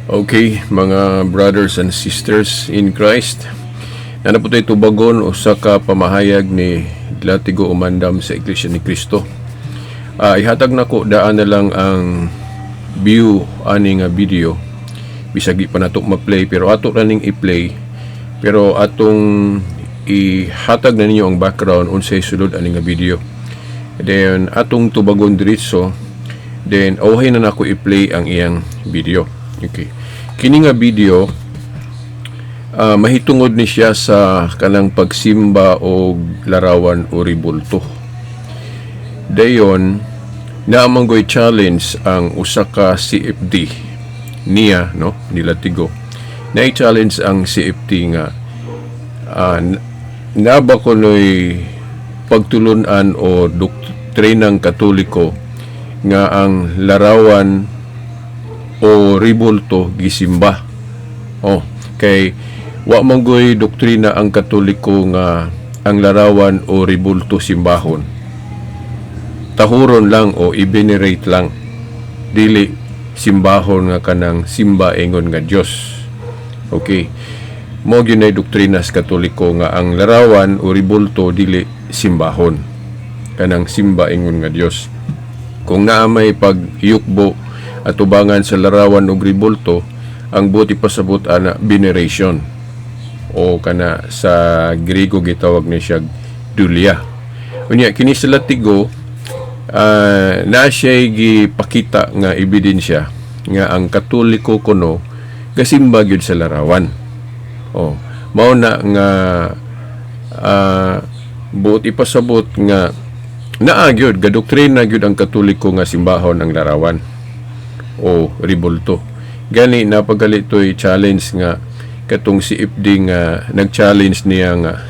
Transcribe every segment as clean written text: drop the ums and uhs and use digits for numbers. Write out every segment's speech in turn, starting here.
Okay, mga brothers and sisters in Christ, na po tayo tubagon o sa pamahayag ni Latigo Umandam sa Iglesia ni Cristo. Ihatag na ko daan na lang ang view ani nga video. Bisagi pa nato ma-play pero ato raning i-play. Pero atong ihatag na ninyo ang background unsay sulod ani nga video. Then atong tubagon diretso. Then awhay na nako i-play ang iyang video. Okay. Kini nga video mahitungod ni siya sa kanang pagsimba o larawan o ribulto. Dayon na manggoy challenge ang usa ka CFD niya nila Tigo. Na i-challenge ang CFD nga na ba kunoy pagtulunan o doktrinang Katoliko nga ang larawan o ribulto gisimba. Kay wa manggoy doktrina ang Katoliko nga ang larawan o ribulto simbahon. Tahuron lang o i-venerate lang. Dili simbahon nga kanang simba ingon nga Dios. Okay. Mo gyud nay doktrina sa Katoliko nga ang larawan o ribulto dili simbahon. Kanang simba ingon nga Dios. Kung naa may paghiyukbo at ubangan sa larawan o ribulto, ang buti pasabot ana veneration o kana sa Griego gitawag ni siya dulia. Unya kini sa Latigo na siya gipakita nga ebidensya nga ang Katoliko kuno gasimba gyud sa larawan. Mao na nga buti pasabot nga naa gyud gadoktrina gyud ang Katoliko nga simbahon ang larawan o ribulto. Gani napagalitoy challenge nga katong si CFD nga nag-challenge niya nga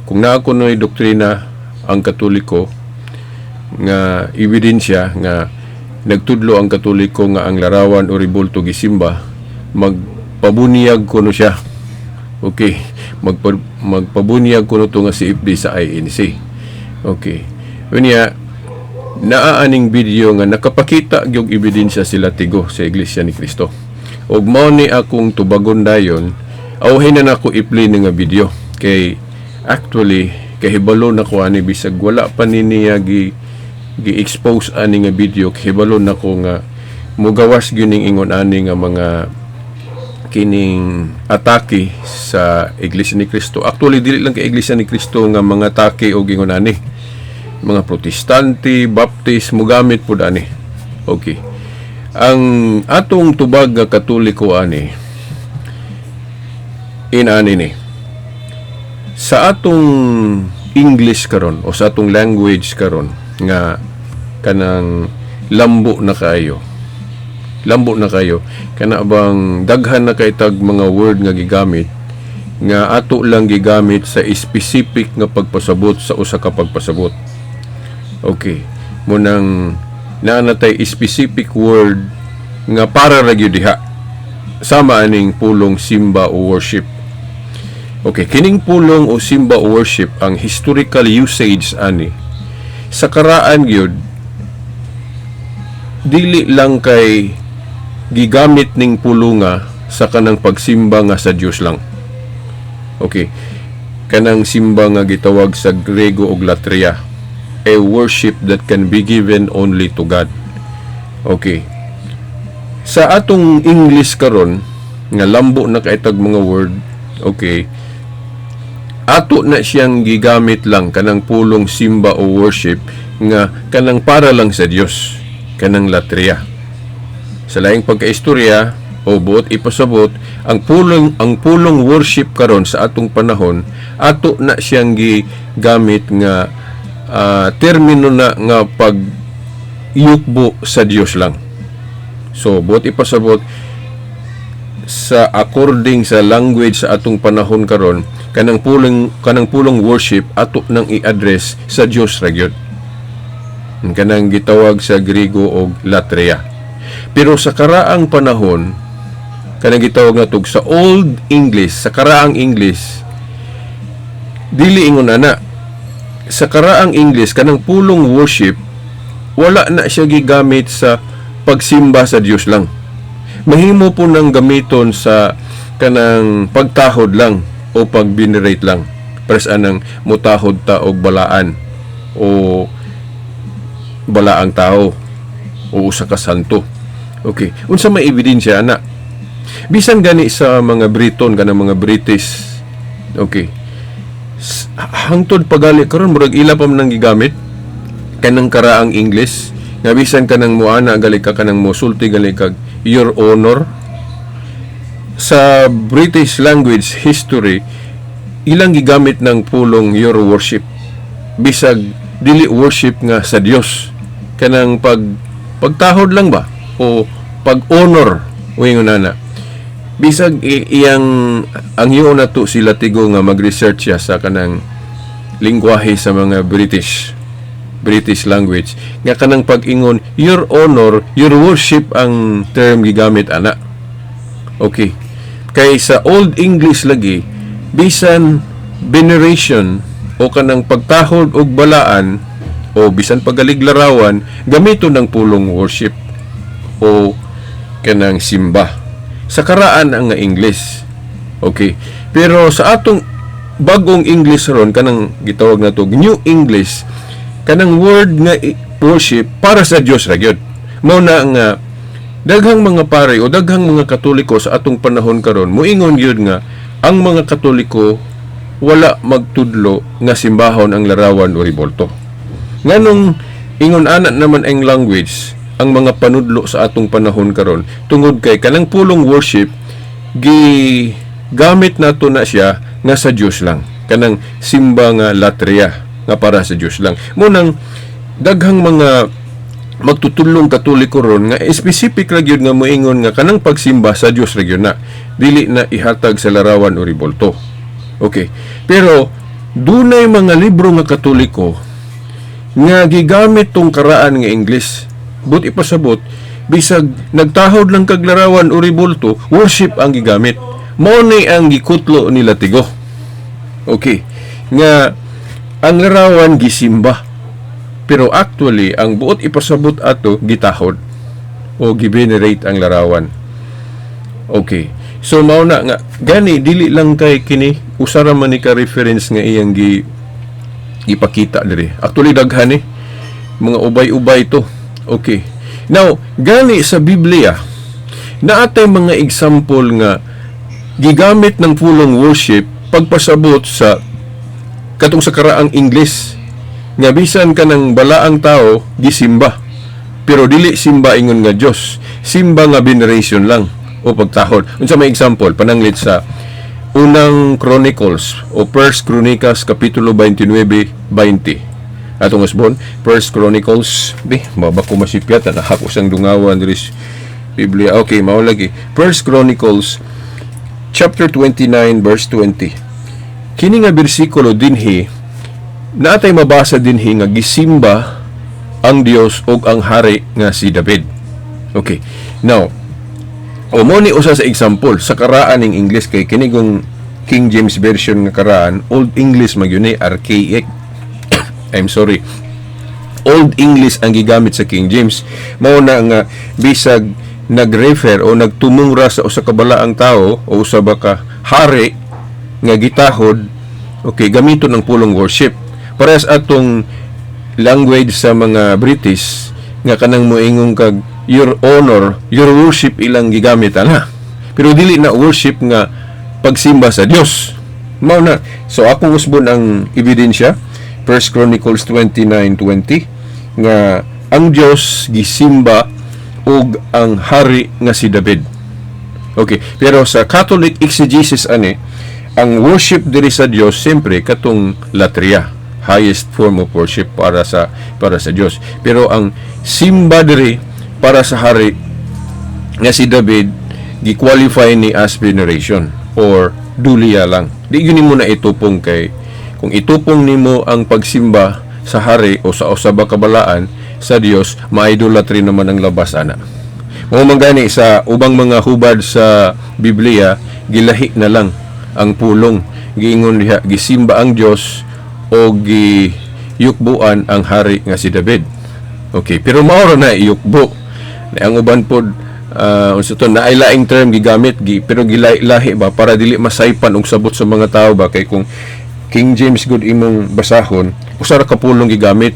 kung naa kunoy doktrina ang Katoliko nga ebidensya nga nagtudlo ang Katoliko nga ang larawan o ribulto gisimba, magpabunyag kuno siya. Okay, magpabunyag kuno to nga si CFD sa INC. Okay. Unya naaaning video nga nakapakita gyud ebidensya sila Tigo sa Iglesia ni Cristo. Og mao ni akong tubagon dayon, awhay na nako i-play nga video kay actually kahibalo na ko ani bisag wala pa ni niya gi-expose ani nga video, kahibalo na ko nga mugawas gyud ning ingon ani nga mga kining atake sa Iglesia ni Cristo. Actually dili lang kay Iglesia ni Cristo nga mga atake og ingon ani mga Protestante, Baptist, mugamit po ani. Okay. Ang atong tubag nga Katoliko ani, inani ni. Sa atong English karon o sa atong language karon nga kanang lambo na kayo. Lambo na kayo. Kana bang daghan na kay tag mga word nga gigamit nga ato lang gigamit sa specific nga pagpasabot sa usa ka pagpasabot. Okay. Munang naanatay specific word nga para ra gyud diha. Sama aning pulong simba o worship. Okay, kining pulong o simba o worship ang historical usage ani sa karaan gyud dili lang kay gigamit ning pulonga sa kanang pagsimba nga sa Dios lang. Okay. Kanang simba nga gitawag sa Griego og latria, a worship that can be given only to God. Okay. Sa atong English karon nga lambo na kaitag mga word, okay, ato na siyang gigamit lang kanang pulong simba o worship nga kanang para lang sa Dios, kanang latria. Sa laing pagkaistorya o buot ipasabot, ang pulong worship karon sa atong panahon, ato na siyang gigamit nga termino na nga pag-yukbo sa Dios lang. So, buot ipasabot sa according sa language sa atong panahon karon, kanang pulong worship ato nang i-address sa Dios ra gyud. Kanang gitawag sa Griego og latria. Pero sa karaang panahon, kanang gitawag natog sa Old English, sa karaang English, dili ingon ana. Sa karaang English, kanang pulong worship, wala na siya gigamit sa pagsimba sa Dios lang. mahimo po ng gamiton sa kanang pagtahod lang o pag-venerate lang. Para sa anang mutahod ta og balaan o balaang tao o usa ka santo. Okay. Unsa may ebidensya ana? Bisan gani sa mga Briton kanang mga British. Okay. Hangtod pagali karon murag ila pa man nang gigamit kanang karaang English nga bisan kanang muana gali ka kanang mosulti gali kag your honor. Sa British language history ilang gigamit ng pulong your worship bisag dili worship nga sa Dios kanang pagtahod lang ba o pag-honor uingon na bisag iyang ang iyo na to sila tigo nga mag-research siya sa kanang lingwahe sa mga British language nga kanang pag-ingon your honor, your worship ang term gigamit ana. Okay. Kay sa Old English lagi bisan veneration o kanang pagtahod og balaan o bisan pagaliglarawan gamito ng pulong worship o kanang simba sa karaan ang nga English. Okay. Pero sa atong bagong English ron kanang gitawag na to New English kanang word nga worship para sa Dios ra gyud. Mao na nga daghang mga pare o daghang mga Katoliko sa atong panahon karon moingon gyud nga ang mga Katoliko wala magtudlo nga simbahon ang larawan o ribolto. Nganong ingon ana naman ang language ang mga panudlo sa atong panahon karon tungod kay kanang pulong worship gamit nato na siya nga sa Dios lang. Kanang simba nga latria nga para sa Dios lang. Munang daghang mga magtutulong Katoliko ron nga specific ra gyud nga moingon nga kanang pagsimba sa Dios ra gyud na dili na ihatag sa larawan o ribolto. Okay. Pero dunay mga libro nga Katoliko nga gigamit tong karaan nga English. But ipasabot bisag nagtahod lang kag larawan o ribolto, worship ang gigamit. Mao ni ang gikutlo nila tigo. Okay. Nga ang larawan gisimba. Pero actually, ang buot ipasabot ato gitahod o givenerate ang larawan. Okay. So mao na nga gani dili lang kay kini usara man ni ka reference nga iyang ipakita diri. Actually daghan mga ubay-ubay to. Okay. Now, gani sa Biblia naatay mga example nga gigamit ng pulong worship pagpasabot sa katong sa karaang English nga bisan ka ng balaang tao gisimba pero dili simba ingon nga Dios, simba nga veneration lang o pagtahod. Unsa may example pananglit sa unang Chronicles o First Chronicles kapitulo 29:20 atong usbon First Chronicles mabako masipyat na hako sang dungawan diri Biblia. Okay, mao lagi First Chronicles chapter 29 verse 20. Kini nga bersikulo dinhi naatay mabasa dinhi nga gisimba ang Dios ug ang hari nga si David. Okay. Now, mo ni usa sa example sa karaan ning English kay kini gong King James version nga karaan, Old English magyuni archaic. I'm sorry. Old English ang gigamit sa King James. Mao na nga bisag nagrefer o nagtumungra sa usa ka balaang tao o usa ba ka hari nga gitahod, okay, gamito ng pulong worship. Parehas atong language sa mga British nga kanang moingon kag your honor, your worship ilang gigamit ana. Pero dili na worship nga pagsimba sa Dios. Mao na. So akong usbon ang ebidensya, First Chronicles 29:20 nga ang Dios gisimba ug ang hari nga si David. Okay, pero sa Catholic exegesis ani ang worship diri sa Dios siyempre katong latria, highest form of worship para sa Dios. Pero ang simba diri para sa hari nga si David gi-qualify ni as veneration or dulia lang. Di yun mo na itupong kay kung itupong nimo ang pagsimba sa hari o sa usaba kabalaan sa Dios, maidolatry naman ang labas ana. Mao man gani sa ubang mga hubad sa Biblia, gilahi na lang ang pulong. Giingon diha gisimba ang Dios o giyukbuan ang hari nga si David. Okay, pero mao ra na iyukbo. Ang uban pod unsa to na ay laing term gigamit pero gilahi ba para dili masaypan og sabot sa mga tao ba, kay kung King James good imong basahon, usa ra ka pulong gigamit,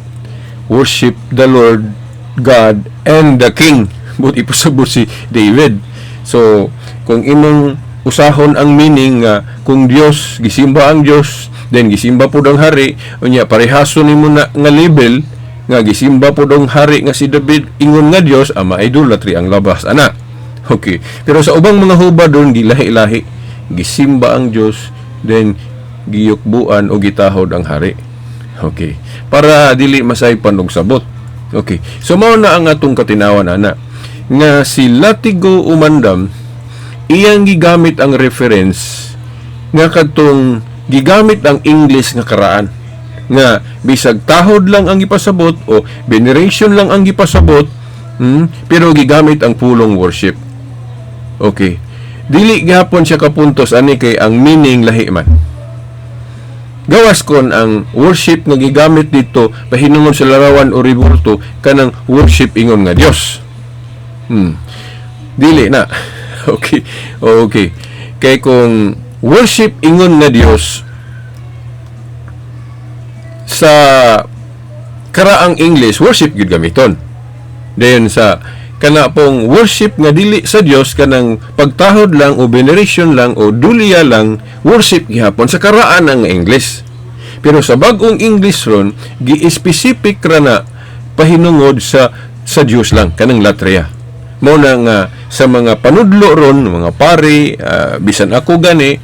worship the Lord God and the King, but ipasabot si David. So kung imong usahon ang meaning nga kung Dios gisimba ang Dios, then gisimba pud ang hari, unya parehason nimo na nga label nga gisimba pud ang hari nga si David ingon nga Dios, ama idolatry ang labas ana. Okay, pero sa ubang mga hubad doon gilahi-lahi, gisimba ang Dios, then giyukbuan o gitahod ang hari. Okay, para dili masaypan og sabot. Okay, so mao na ang atong katinawan ana nga si Latigo Umandam iyang gigamit ang reference nga kadtong gigamit ang English nga karaan nga bisag tahod lang ang ipasabot o veneration lang ang ipasabot, pero gigamit ang pulong worship. Okay, dili gihapon siya kapuntos ani kay ang meaning lahi man. Gawas kon ang worship nga gigamit dito pahinungod sa larawan o ribulto kanang worship ingon nga Dios. Dili na. Okay. Okay. Kay kung worship ingon nga Dios sa karaang English, worship gid gamiton. Then sa kana pong worship nga dili sa Dios kanang pagtahod lang o veneration lang o duliya lang, worship gihapon sa karaan ang English. Pero sa bag-ong English ron gi-specific ra na pahinungod sa Dios lang kanang latria. Mao na nga sa mga panudlo ron, mga pari, bisan ako gani,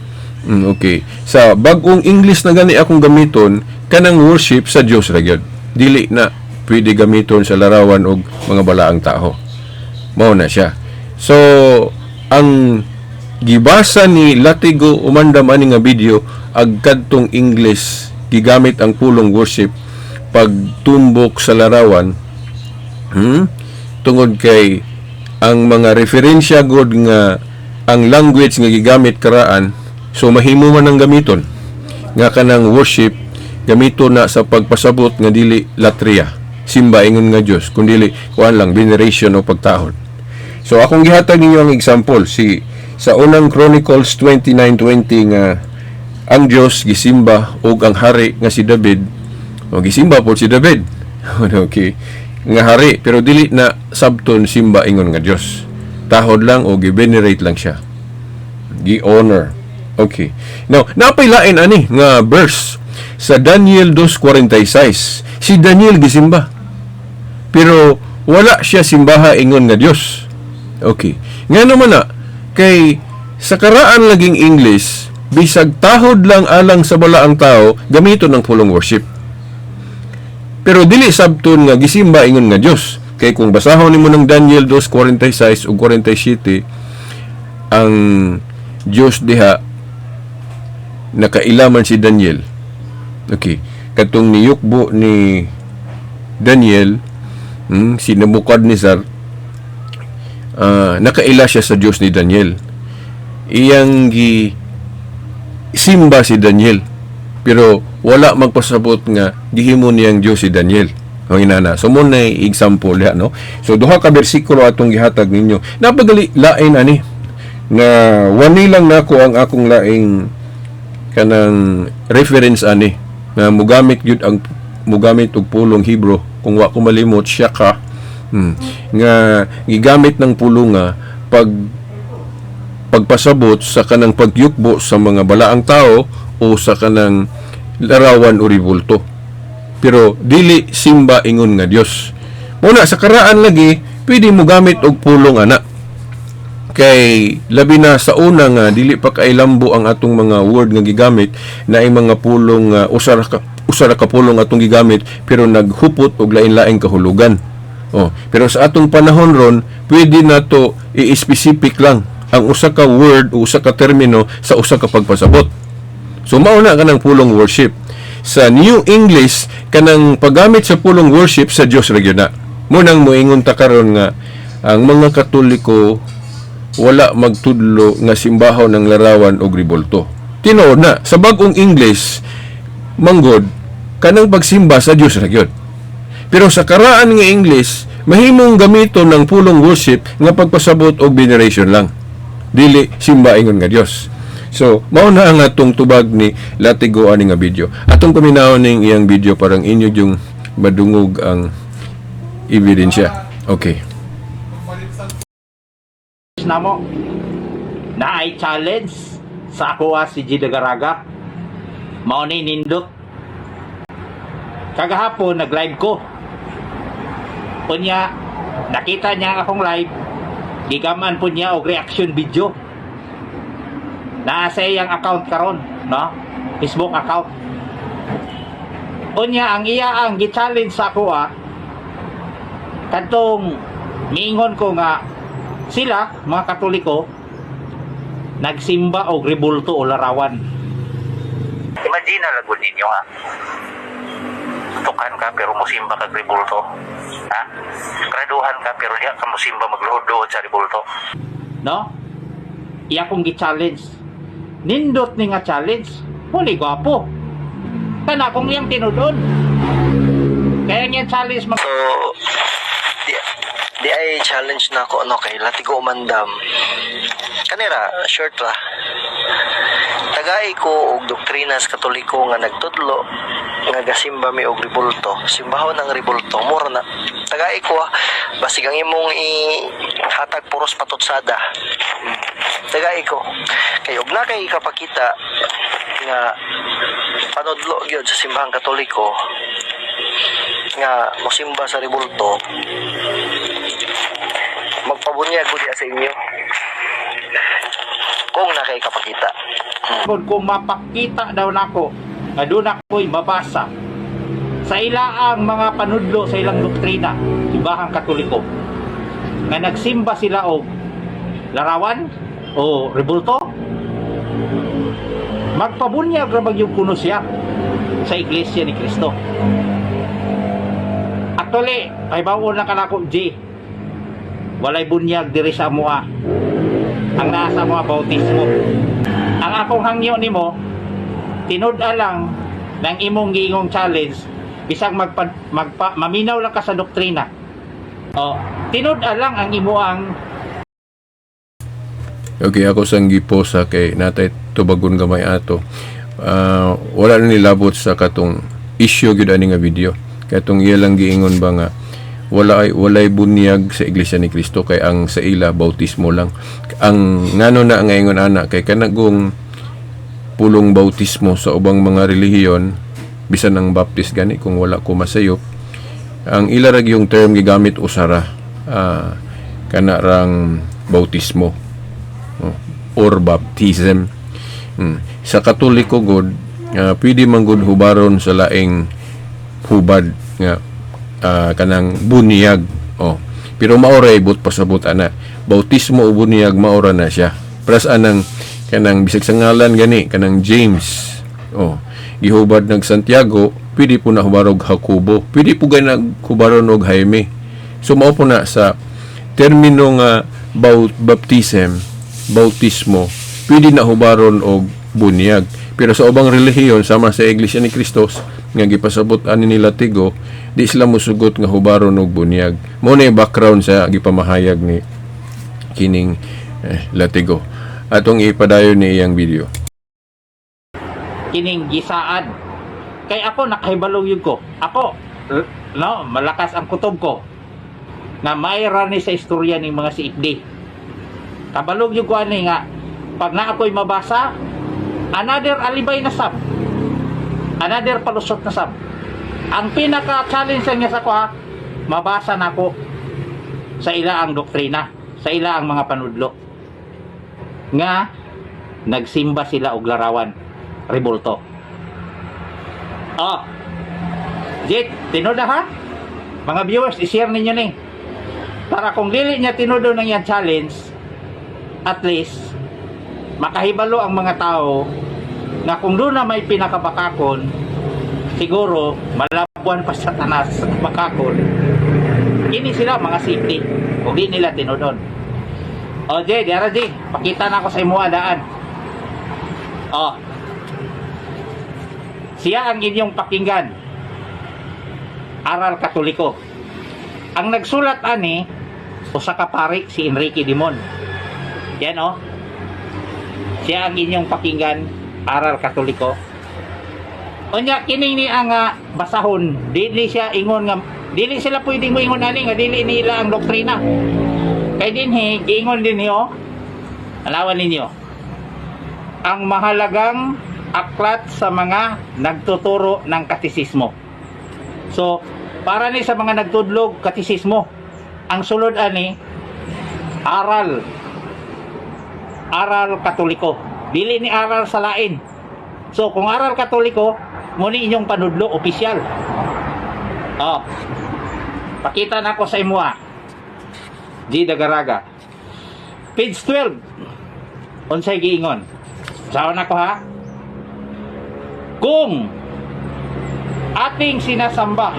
okay, sa bag-ong English na gani akong gamiton kanang worship sa Dios ra gyud. Dili na pwede gamiton sa larawan og mga balaang tao. Mao na siya. So ang gibasa ni Latigo Umandam ani nga video agkadtong English gigamit ang pulong worship pagtumbok sa larawan, tungod kay ang mga referensya god nga ang language nga gigamit karaan, so mahimo man ang gamiton nga kanang worship gamito na sa pagpasabot nga dili latria, simba ingon nga Dios, kundi kuan lang veneration o pagtahod. So akong gihatag ninyo ang example sa unang Chronicles 29:20 nga ang Dios gisimba og ang hari nga si David, o gisimba po si David. Okay, nga hari pero dili na sabton simba ingon nga Dios, tahod lang o gi-venerate lang siya, gi-honor. Okay, now napailain ani nga verse sa Daniel 2:46, si Daniel gisimba pero wala siya simbaha ingon nga Dios. Okay, nga naman na kay sa karaan laging English bisag tahod lang alang sa balaang tao gamiton ng pulong worship, pero dili sabton nga gisimba ingon nga Dios. Kay kung basahon nimo ng Daniel 2:46 ug 47, ang Dios diha nakailaman si Daniel. Okay, katong niyukbo ni Daniel, si Nebuchadnezzar, nakaila siya sa Dios ni Daniel. Iyang simba si Daniel, pero wala magpasabot nga gihimo niyang Dios si Daniel. O inana. So mo na example ya, no? So duha ka bersikulo atong gihatag ninyo. Napagali lain ani nga wani lang nako ang akong laing kanang reference ani na mugamit gyud ang mugamit og pulong Hebrew, kung wa ko malimot siya ka nga gigamit ng pulong nga pagpasabot sa kanang pagyukbo sa mga balaang tao o sa kanang larawan o ribulto, pero dili simba ingon nga Dios. Muna sa karaan lagi pwede mo gamit og pulong ana, kay labi na sa una nga dili pa kay lambo ang atong mga word nga gigamit na ay mga pulong usara ka pulong atong gigamit pero naghupot og lain-laing kahulugan. Pero sa atong panahon ron pwede na to i-specific lang ang usa ka word o usa ka termino sa usa ka pagpasabot. So mao na kanang pulong worship. Sa New English kanang paggamit sa pulong worship sa Dios ra gyud na. Munang moingon ta karon nga ang mga Katoliko wala magtudlo nga simbahaw ng larawan o ribulto. Tinuod na sa bag-ong English manggod kanang pagsimba sa Dios ra gyud. Pero sa karaan nga English mahimong gamito ng pulong worship nga pagpasabot og veneration lang. Dili simba ingon nga Dios. So, mao na ang atong tubag ni Latigo ani nga video. Atong paminawon ning iyang video parang inyo yung madungog ang ebidensya. Okay. Namo na ay challenge sa ako si G. Dagaraga. Mao ni nindot. Kagahapon nag-live ko. Unya nakita niya akong live. Gigaman po niya og reaction video. Naa sa iyang account karon, no? Facebook account. Unya ang iya ang gi-challenge sa ako kadtong miingon ko nga sila mga Katoliko nagsimba og rebulto o larawan. Imagine na lagod ninyo ha. Tukan ka pero musimba kag rebulto. Ha? Graduhan ka pero diha ka musimba magluhod sa rebulto. No? Iya kong gi-challenge. Nindot ni nga challenge. Muli gwapo. Kana kong iyang tinudon. Kaya nga challenge So, di ay challenge na ako kay Latigo Umandam. Kanira, short ra. Tagay ko og doktrina sa Katoliko nga nagtudlo nga gasimba mi og rebulto. Simbahon ang rebulto mura na. Tagay ko basig ang imong hatag puros patutsada. Tagay ko. Kay og na kay kapakita nga panudlo gyud sa simbahang Katoliko nga mosimba sa rebulto, magpabunyag ko diya sa inyo kung nakikapakita. kung mapakita daw nako nga doon ako'y mabasa sa ilaang mga panudlo sa ilang doktrina ibahang Katoliko nga nagsimba sila og larawan o rebulto, magpabunyag ra yung kuno siya sa Iglesia ni Cristo. Actually, kay bawon na kanako G, walay bunyag diri sa amoa ang nasa mga bautismo. Ang akong hangyo nimo tinud-a lang ng imong giingong challenge bisag maminaw lang ka sa doktrina. O, tinud-a lang ang imuang. Okay, ako sang giposa kay natay tubagon gamay ato. Wala na nilabot sa katong issue gyud ani nga video. Katong iya lang giingon ba nga walay bunyag sa Iglesia ni Cristo kay ang sa ila bautismo lang. Ang ngano na ang ingon ana kay kanagong pulong bautismo sa ubang mga relihiyon bisan ang baptist gani kung wala ko masayop. Ang ila rag yung term gigamit usara kana rang bautismo or baptism. Sa Katoliko god pwede man gud hubaron sa laing hubad nga kanang bunyag. Pero maoray but pasabot ana bautismo o bunyag maora na siya pras anang kanang bisag sa ngalan gani kanang James gihubad nag Santiago pwede po na hubarog Jacobo, pwede po ganag hubaron og Jaime. So mao po na sa termino nga bautismo pwede na hubaron og bunyag. Pero sa ubang relihiyon sama sa Iglesia ni Cristo nga gipasabot ani ni Latigo, di sila musugot nga hubaron og bunyag. Mao na background sa gipamahayag ni kining Latigo. Atong ipadayon ni iyang video. Kining gisaad kay ako nakahibalog yun ko. Ako no, malakas ang kutob ko nga mayra ni sa istorya ng mga siikdi. Kabalog yun ko ani nga pag na ako'y mabasa another alibay na sab, another palusot na sab. Ang pinaka-challenge niya sa ko mabasa na ko sa ilaang doktrina, sa ilaang mga panudlo nga nagsimba sila og larawan rebulto. Jit, tinoda ha? Mga viewers, i-share ninyo ni para kung dili niya tinudo ng yan challenge, at least makahibalo ang mga tao na kung doon na may pinakabakakon, siguro malabuan pa sa tanas bakakon. Ini sila mga safety o di nila tinudon. O Jay, diara Jay, pakita na ako sa imo adaan. Siya ang inyong pakinggan, Aral Katoliko. Ang nagsulat ani usa ka pari si Enrique Dimon. Yan oh. Siya ang inyong pakinggan, Aral Katoliko. Unya kining ni ang basahon, dili siya ingon nga dili sila pwedeng moingon ani nga dili nila ang doktrina. Kay dinhi giingon din niyo. Alawan ninyo. Ang mahalagang aklat sa mga nagtuturo ng katisismo. So, para ni sa mga nagtudlog katisismo, ang sulod ani aral Katoliko. Dili ni aral sa lain. So, kung aral Katoliko, muni inyong panudlo opisyal. Oh. Pakita na ko sa imo G. Dagaraga. Page 12. Unsay giingon? Saon ako ha? Kung ating sinasamba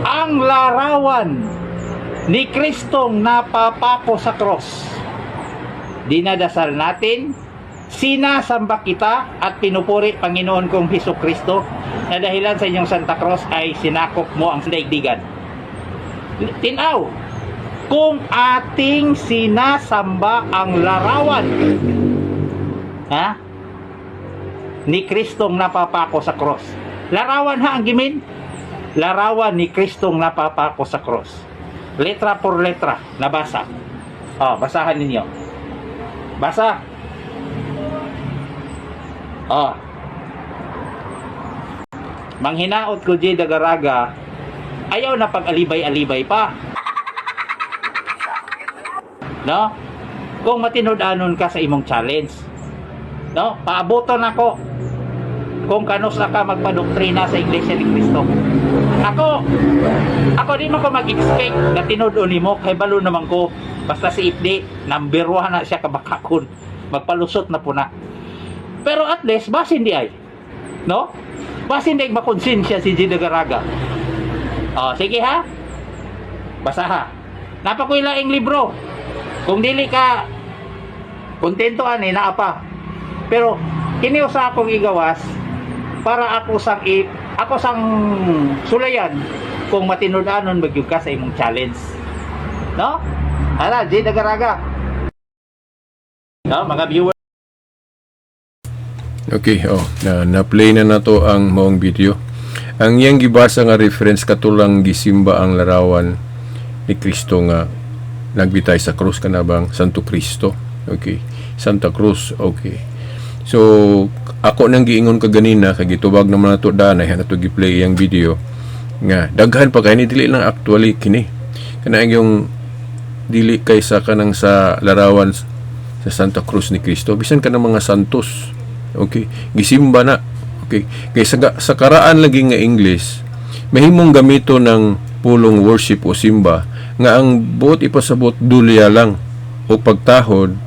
ang larawan ni Kristong napapako sa cross, dinadasal natin, sinasamba kita at pinupuri Panginoon kong Hesukristo na dahilan sa inyong Santa Cruz ay sinakop mo ang daigdigan. Tinaw, kung ating sinasamba ang larawan ni Kristong napapako sa cross. Larawan ang gimin. Larawan ni Kristong napapako sa cross. Letra por letra, nabasa. Basahan ninyo. Basa. Manghinaot ko G. Dagaraga, ayaw na pag-alibay-alibay pa. No? Kung matinud-anon ka sa imong challenge. No? Paaboton ako kung kanos na ka magpadoktrina sa Iglesia ni Cristo. Ako di man ko mag-expect na tinud-on nimo kay balo naman ko basta si Ipdi number 1 na siya kabakakon. Magpalusot na po na. Pero at least basin di ay. No? Basin di makonsensya si G. Dagaraga. Sige ha. Basa ha. Napakuy laing libro. Kung dili ka kontento ani naa pa. Pero kini usa akong igawas para ako sang sulayan kung matinud-anon magyud ka sa imong challenge. No? Hala, G. Dagaraga. No, mga viewers. Okay, na-play na nato ang maong video. Ang iyang gibasa nga reference katulang gisimba ang larawan ni Kristo nga nagbitay sa krus kanabang Santo Cristo. Okay, Santa Cruz. Okay. So, ako nang giingon ka ganina kay gitubag naman nato danay nato gi-play iyang video nga daghan pa kay ni dili lang actually kini. Kana yung dili kaysa kanang sa larawan sa Santa Cruz ni Cristo bisan kanang mga santos. Okay, gisimba na. Okay, kay sa karaan lagi nga English mahimong gamito ng pulong worship o simba nga ang buot ipasabot dulya lang o pagtahod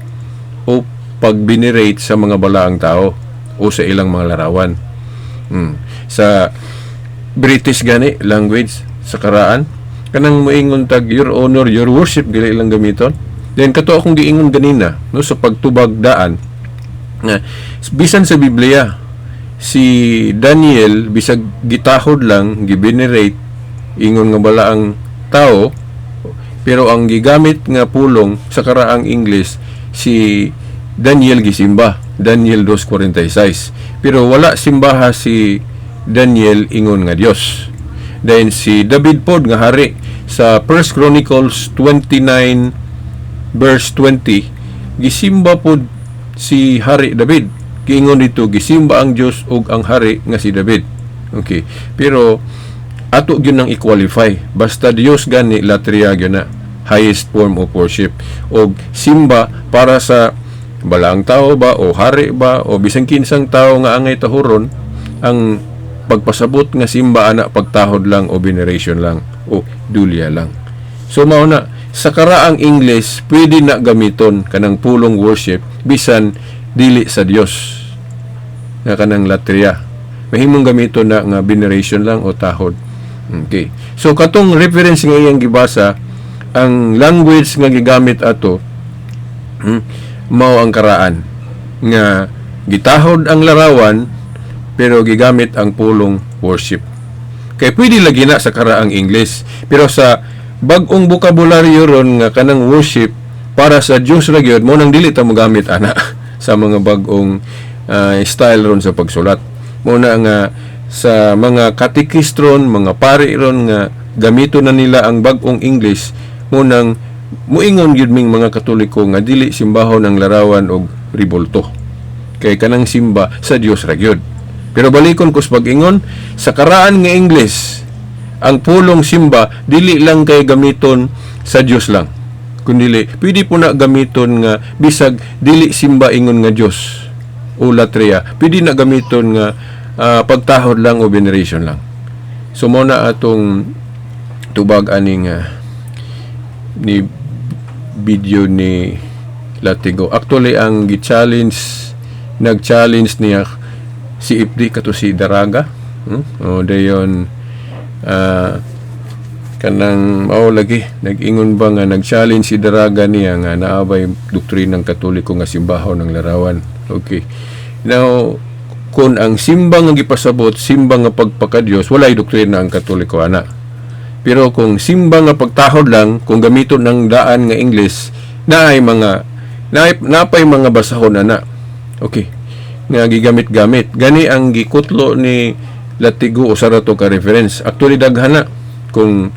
o pagbinerate sa mga balaang tao o sa ilang mga larawan. Sa British gani language sa karaan kanang moingon tag your honor, your worship gali ilang gamiton. Then kato akong giingon ganina no sa pagtubag daan nga bisan sa Biblia si Daniel bisag gitahod lang gibinerate ingon nga balaang tao pero ang gigamit nga pulong sa karaang English si Daniel gisimba Daniel 2:46 pero wala simbaha si Daniel ingon nga Dios. Then si David pod nga hari sa 1 Chronicles 29 verse 20 gisimba pod si Hari David. Kiingon dito gisimba ang Dios ug ang hari nga si David. Okay, pero ato gyud nang i-qualify basta Dios gani latria gyud na highest form of worship og simba para sa balaang tao ba o hari ba o bisan kinsang tao nga angay tahuron ang pagpasabot nga simba ana pagtahod lang o veneration lang o dulya lang. So mao na sa karaang English pwede na gamiton kanang pulong worship bisan dili sa Dios nga kanang latria mahimong gamiton na nga veneration lang o tahod. Okay, so katong reference nga iyang gibasa ang language nga gigamit ato mao ang karaan nga gitahod ang larawan pero gigamit ang pulong worship. Kay pwede lagi na sa karaang English. Pero sa bag-ong bokabularyo ron nga kanang worship para sa Dios ra gyud mo nang dili ta mo gamit ana sa mga bag-ong style ron sa pagsulat. Mo na nga sa mga katikistron, mga pari ron nga gamito na nila ang bag-ong English, mo nang muingon gyud ming mga Katoliko nga dili simbahon ang larawan og ribulto. Kay kanang simba sa Dios ra gyud. Pero balikon ko sa pag-ingon, sa karaan nga English, ang pulong simba dili lang kay gamiton sa Dios lang. Kundi pwede po na gamiton nga bisag dili simba ingon nga Dios o latria. Pwede na gamiton nga pagtahod lang o veneration lang. So mo na atong tubag aning ni video ni Latigo. Actually ang nag-challenge niya si Ipdi kato si Daraga. O dayon kanang mao lagi nag-ingon ba nga nag-challenge si Daraga niya nga naabay doktrinang Katoliko nga simbahon ng larawan. Okay. Now kung ang simba nga gipasabot, simba nga pagpakadiyos, walay doktrina ang Katoliko ana. Pero kung simba nga pagtahod lang, kung gamiton ng daan nga English, napay mga basahon ana. Okay. Nga gigamit-gamit. Gani ang gikutlo ni Latigo o sarato ka reference. Actually daghan na kung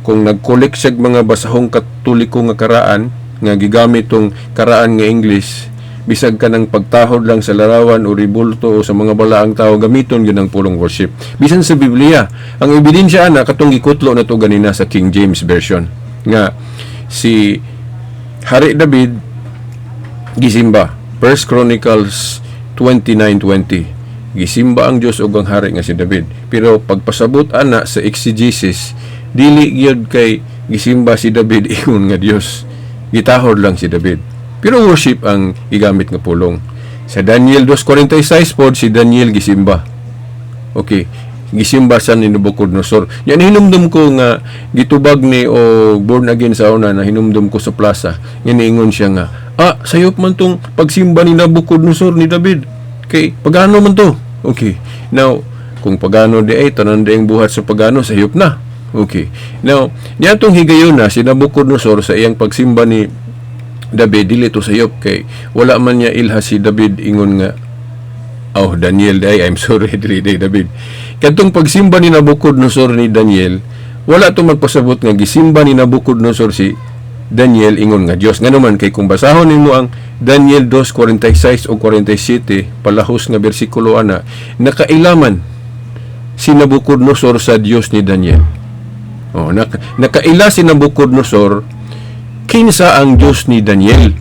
nag-collect siya mga basahong Katoliko nga karaan nga gigamit tong karaan nga English, bisag ka ng pagtahod lang sa larawan o ribulto o sa mga balaang tao, gamiton yun ang pulong worship. Bisan sa Biblia, ang ebidensya na katong gikutlo na to ganina sa King James Version nga si Hari David gisimba. 1 Chronicles 29:20, gisimba ang Dios ug ang hari nga si David. Pero pagpasabot ana sa exegesis, dili gyud kay gisimba si David ingon nga Dios, gitahod lang si David. Pero worship ang igamit nga pulong. Sa Daniel 2:46 pod si Daniel gisimba. Okay, gisimba sa ni Nabucodonosor. Yan hinumdum ko nga gitubag ni o born again sa una na hinumdum ko sa plaza. Yan ingon siya nga, sayop man tong pagsimba ni Nabucodonosor ni David. Okay, pagano man to? Okay. Now, kung pagano di ay tanan di ang buhat sa pagano, sayop na. Okay. Now, niya tong higayon na si Nabucodonosor sa iyang pagsimba ni David, dili to sayop kay wala man niya ilha si David ingon nga Daniel day, I'm sorry dili David. Kadtong pagsimba ni Nabucodonosor ni Daniel, wala to magpasabot nga gisimba ni Nabucodonosor si Daniel ingon nga Dios. Nganuman kay kung basahon nimo ang Daniel 2:46 o 47 palahos nga bersikulo ana, nakailaman si Nabucodonosor sa Dios ni Daniel. Nakaila si Nabucodonosor kinsa ang Diyos ni Daniel.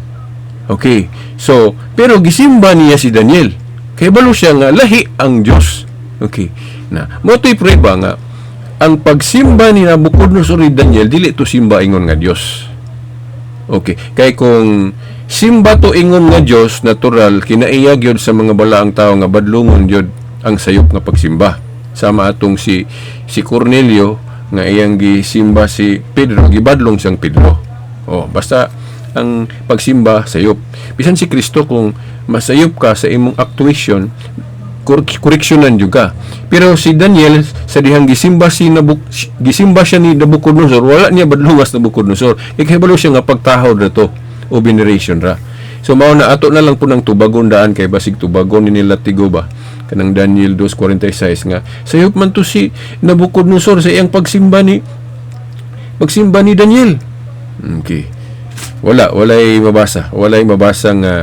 Okay. So, pero gisimba niya si Daniel. Kaya balo siya nga lahi ang Diyos. Okay. Na, moto'y prueba nga ang pagsimba ni Nabucodonosor ni Daniel dili to simba ingon nga Diyos. Okay. Kaya kung simba to ingon nga Diyos, natural kinaiya gyud sa mga balaang tao nga badlungon gyud ang sayop nga pagsimba. Sama atong si Cornelio nga iyang gisimba si Pedro, gibadlong siyang Pedro. Basta ang pagsimba sayop. Bisan si Kristo kung masayop ka sa imong actuation, koreksyonan juga. Pero si Daniel sa dihang gisimba siya ni Nabucodonosor, wala niya badlungas Nabucodonosor. Ikahibalo siya nga pagtahod na to o veneration ra. So mao na ato na lang po ng tubagon daan kay basig tubagon ni Latigo ba kanang Daniel 2:46 nga sayop man to si Nabucodonosor sa iyang pagsimba ni Daniel. Okay. Walay mabasa nga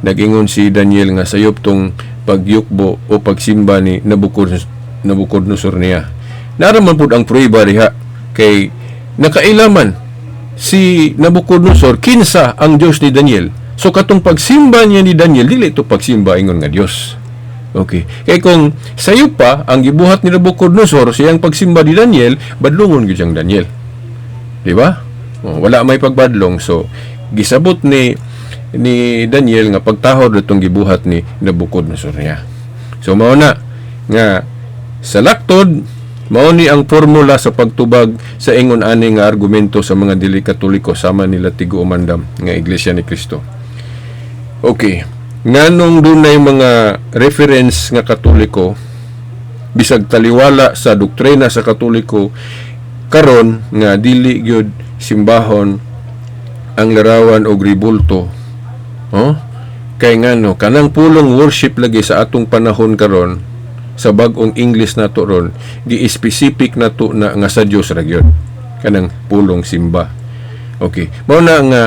nag-ingon si Daniel nga sayop tong pagyukbo o pagsimba ni Nabucodonosor niya. Naraman pud ang prueba diha kay nakailaman si Nabucodonosor kinsa ang Dios ni Daniel. So katong pagsimba niya ni Daniel dili to pagsimba ingon nga Dios. Okay. Kay kung sayop pa ang gibuhat ni Nabucodonosor siyang pagsimba ni Daniel, badlungon gyud siyang Daniel. Di ba? Wala may pagbadlong. So gisabot ni Daniel nga pagtahod itong gibuhat ni Nabucodonosor niya. So mao na nga sa laktod mao ni ang formula sa pagtubag sa ingon ani nga argumento sa mga dili Katoliko sama ni Latigo Umandam nga Iglesia ni Cristo. Okay, nganong dunay mga reference nga Katoliko bisag taliwala sa doktrina sa Katoliko karon nga dili gyud simbahon ang larawan og ribulto. Kay ngano kanang pulong worship lagi sa atong panahon karon sa bag-ong English nato ron gi-specific nato na nga sa Dios ra gyud kanang pulong simba. Okay, mao na nga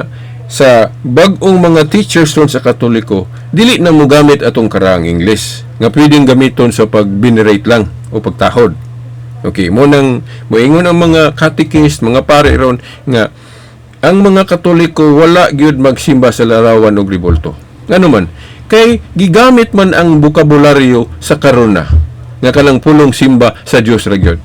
sa bag-ong mga teachers ron sa Katoliko dili na mo gamit atong karaang English nga pwedeng gamiton sa pag-venerate lang o pagtahod. Okay, mo nang moingon ang mga catechist, mga pare ron nga ang mga Katoliko wala gyud magsimba sa larawan og ribulto. Ngano man kay gigamit man ang bokabularyo sa karon na nga kanang pulong simba sa Dios ra gyud.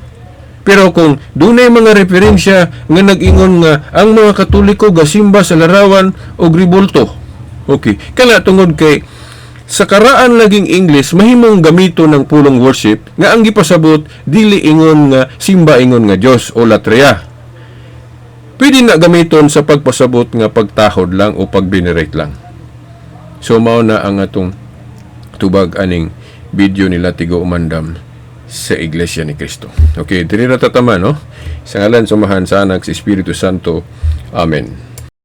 Pero kung dunay mga referensya nga nag-ingon nga ang mga Katoliko gasimba sa larawan og ribulto. Okay, kana tungod kay sa karaan laging English mahimong gamito ng pulong worship nga ang gipasabot dili ingon nga simba ingon nga Dios o latria. Pwede na gamiton sa pagpasabot nga pagtahod lang o pag-venerate lang. So mao na ang atong tubag aning video nila Tigo Umandam sa Iglesia ni Cristo. Okay, diri na tatama no. Sa ngalan sumahan sa Anak sa Espiritu Santo. Amen.